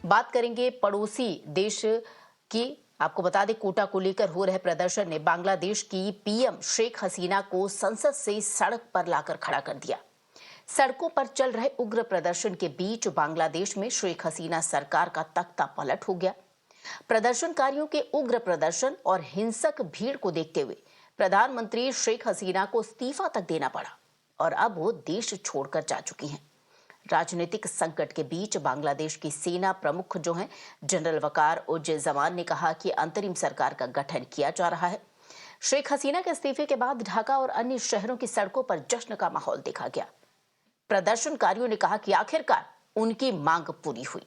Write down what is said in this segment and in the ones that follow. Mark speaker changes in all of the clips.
Speaker 1: बात करेंगे पड़ोसी देश की। आपको बता दें, कोटा को लेकर हो रहे प्रदर्शन ने बांग्लादेश की पीएम शेख हसीना को संसद से सड़क पर लाकर खड़ा कर दिया। सड़कों पर चल रहे उग्र प्रदर्शन के बीच बांग्लादेश में शेख हसीना सरकार का तख्ता पलट हो गया। प्रदर्शनकारियों के उग्र प्रदर्शन और हिंसक भीड़ को देखते हुए प्रधानमंत्री शेख हसीना को इस्तीफा तक देना पड़ा और अब वो देश छोड़कर जा चुकी हैं। राजनीतिक संकट के बीच बांग्लादेश की सेना प्रमुख जो हैं जनरल वकार उज जमान ने कहा कि अंतरिम सरकार का गठन किया जा रहा है। शेख हसीना के इस्तीफे के बाद ढाका और अन्य शहरों की सड़कों पर जश्न का माहौल देखा गया। प्रदर्शनकारियों ने कहा कि आखिरकार उनकी मांग पूरी हुई।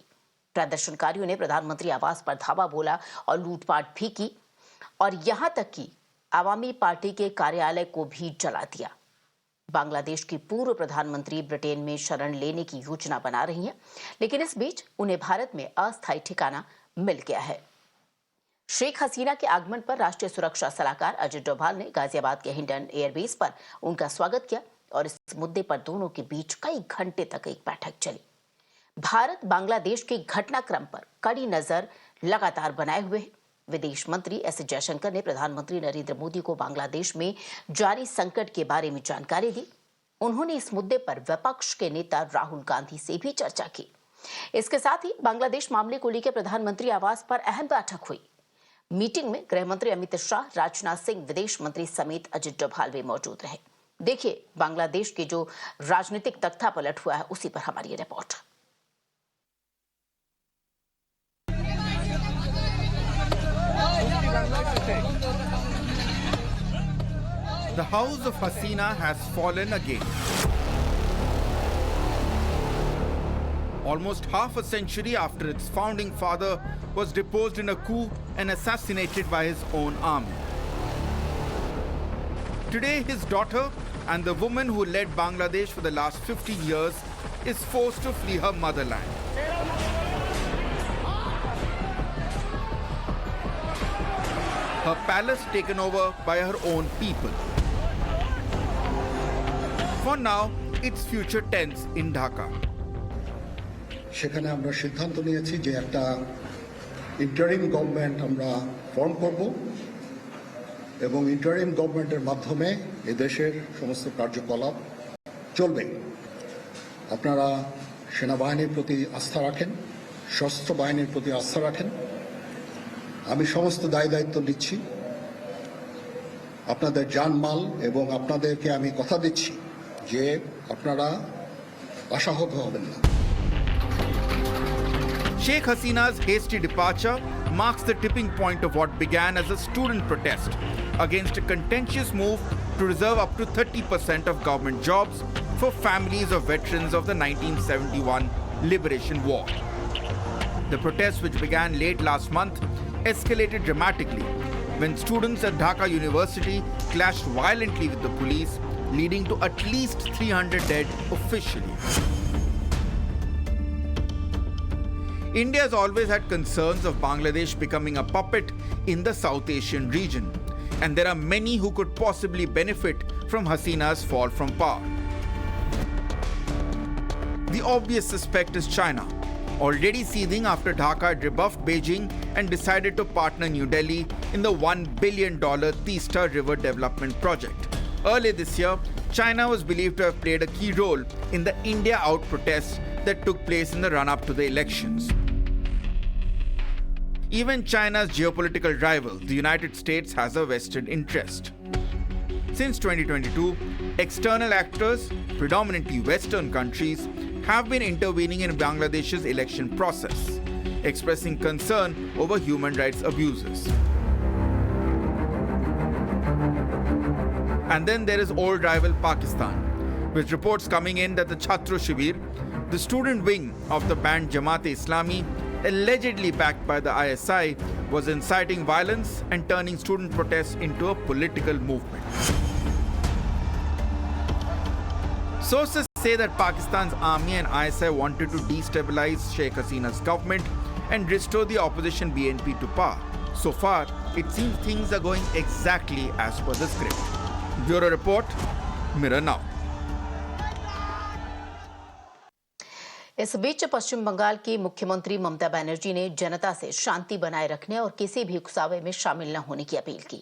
Speaker 1: प्रदर्शनकारियों ने प्रधानमंत्री आवास पर धावा बोला और लूटपाट भी की और यहां तक कि आवामी पार्टी के कार्यालय को भी जला दिया। बांग्लादेश की पूर्व प्रधानमंत्री ब्रिटेन में शरण लेने की योजना बना रही हैं, लेकिन इस बीच उन्हें भारत में अस्थायी ठिकाना मिल गया है। शेख हसीना के आगमन पर राष्ट्रीय सुरक्षा सलाहकार अजित डोभाल ने गाजियाबाद के हिंडन एयरबेस पर उनका स्वागत किया और इस मुद्दे पर दोनों के बीच कई घंटे तक एक बैठक चली। भारत बांग्लादेश के घटनाक्रम पर कड़ी नजर लगातार बनाए हुए है। विदेश मंत्री एस जयशंकर ने प्रधानमंत्री नरेंद्र मोदी को बांग्लादेश में जारी संकट के बारे में जानकारी दी। उन्होंने इस मुद्दे पर विपक्ष के नेता राहुल गांधी से भी चर्चा की। इसके साथ ही बांग्लादेश मामले को लेकर प्रधानमंत्री आवास पर अहम बैठक हुई। मीटिंग में गृह मंत्री अमित शाह, राजनाथ सिंह, विदेश मंत्री समेत अजित डोभाल भी मौजूद रहे। देखिए बांग्लादेश के जो राजनीतिक तख्ता पलट हुआ है उसी पर हमारी report.
Speaker 2: The house of Hasina has fallen again. Almost half a century after its founding father was deposed in a coup and assassinated by his own army. Today, his daughter and the woman who led Bangladesh for the last 50 years is forced to flee her motherland. Her palace taken over by her own people. For now, its future tense in Dhaka.
Speaker 3: সেখানে আমরা সিদ্ধান্ত নিয়েছি যে একটা interim government আমরা form করব এবং interim গভর্নমেন্টের মাধ্যমে এই দেশের সমস্ত কার্যকলাপ চলবে। আপনারা সেনাবাহিনীর প্রতি আস্থা রাখেন, সশস্ত্র বাহিনীর প্রতি আস্থা রাখেন। আমি সমস্ত দায়িত্ব নিচ্ছি। আপনাদের জানমাল এবং আপনাদেরকে আমি কথা দিচ্ছি যে আপনারা আশাহত হবেন না।
Speaker 2: Sheikh Hasina's hasty departure marks the tipping point of what began as a student protest against a contentious move to reserve up to 30% of government jobs for families of veterans of the 1971 Liberation War. The protest, which began late last month, escalated dramatically when students at Dhaka University clashed violently with the police, leading to at least 300 dead officially. India has always had concerns of Bangladesh becoming a puppet in the South Asian region, and there are many who could possibly benefit from Hasina's fall from power. The obvious suspect is China, already seething after Dhaka had rebuffed Beijing and decided to partner New Delhi in the $1 billion Teesta River Development Project. Earlier this year, China was believed to have played a key role in the India Out protests that took place in the run-up to the elections. Even China's geopolitical rival, the United States, has a vested interest. Since 2022, external actors, predominantly Western countries, have been intervening in Bangladesh's election process, expressing concern over human rights abuses. And then there is old rival Pakistan, with reports coming in that the Chhatro Shibir, the student wing of the banned Jamaat-e-Islami, allegedly backed by the ISI, was inciting violence and turning student protests into a political movement. Sources say that Pakistan's army and ISI wanted to destabilize Sheikh Hasina's government and restore the opposition BNP to power. So far, it seems things are going exactly as per the script. Bureau Report, Mirror Now.
Speaker 1: इस बीच पश्चिम बंगाल की मुख्यमंत्री ममता बनर्जी ने जनता से शांति बनाए रखने और किसी भी उकसावे में शामिल न होने की अपील की।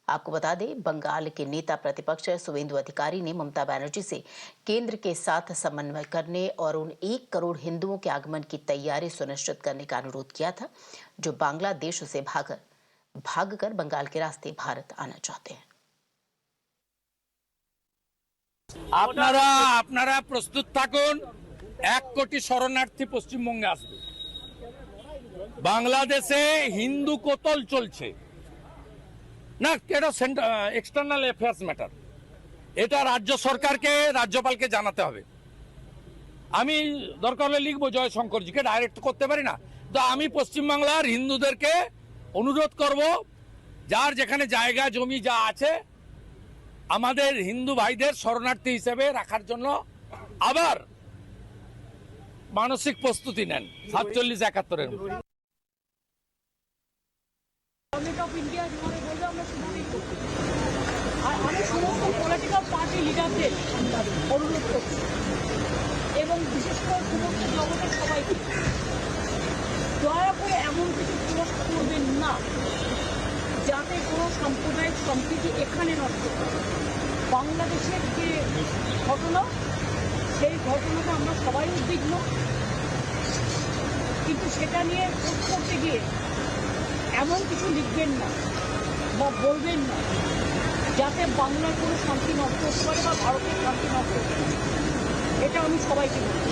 Speaker 1: आपको बता दें, बंगाल के नेता प्रतिपक्ष शुवेंदु अधिकारी ने ममता बनर्जी से केंद्र के साथ समन्वय करने और उन 1 करोड़ हिंदुओं के आगमन की तैयारी सुनिश्चित करने का अनुरोध किया था, जो बांग्लादेश से भागकर बंगाल के रास्ते भारत आना चाहते हैं।
Speaker 4: আপনারা প্রস্তুত থাকুন। 1 কোটি শরণার্থী পশ্চিমবঙ্গে আসবে। বাংলাদেশে হিন্দু কতল চলছে না, এটা এক্সটার্নাল অ্যাফেয়ার্স ম্যাটার। এটা রাজ্য সরকারকে, রাজ্যপালকে জানাতে হবে। আমি দরকার হলে লিখবো জয়শঙ্করজিকে, ডাইরেক্ট করতে পারি না। তো আমি পশ্চিমবাংলার হিন্দুদেরকে অনুরোধ করব, যার যেখানে জায়গা জমি যা আছে আমাদের হিন্দু ভাইদের শরণার্থী হিসেবে রাখার জন্য আবার মানসিক প্রস্তুতি নেন 47-71-এর।
Speaker 5: গভর্নমেন্ট অফ ইন্ডিয়া যেভাবে বলবে আমরা সেভাবেই করব। আর আমি সমস্ত পলিটিক্যাল পার্টি লিডারদের অনুরোধ করছি এবং বিশেষ করে সমস্ত জগতের সবাইকে দয়া করে এমন কিছু প্রশ্ন করবেন না যাতে কোনো সাম্প্রদায়িক সম্প্রীতি এখানে নষ্ট হয়। বাংলাদেশের যে ঘটনা, সেই ঘটনাতে আমরা সবাই উদ্বিগ্ন, কিন্তু সেটা নিয়ে পোস্ট করতে গিয়ে এমন কিছু লিখবেন না বা বলবেন না যাতে বাংলার কোনো শান্তি নষ্ট হতে পারে বা ভারতের শান্তি নষ্ট হতে পারে। এটা আমি সবাইকে বলছি।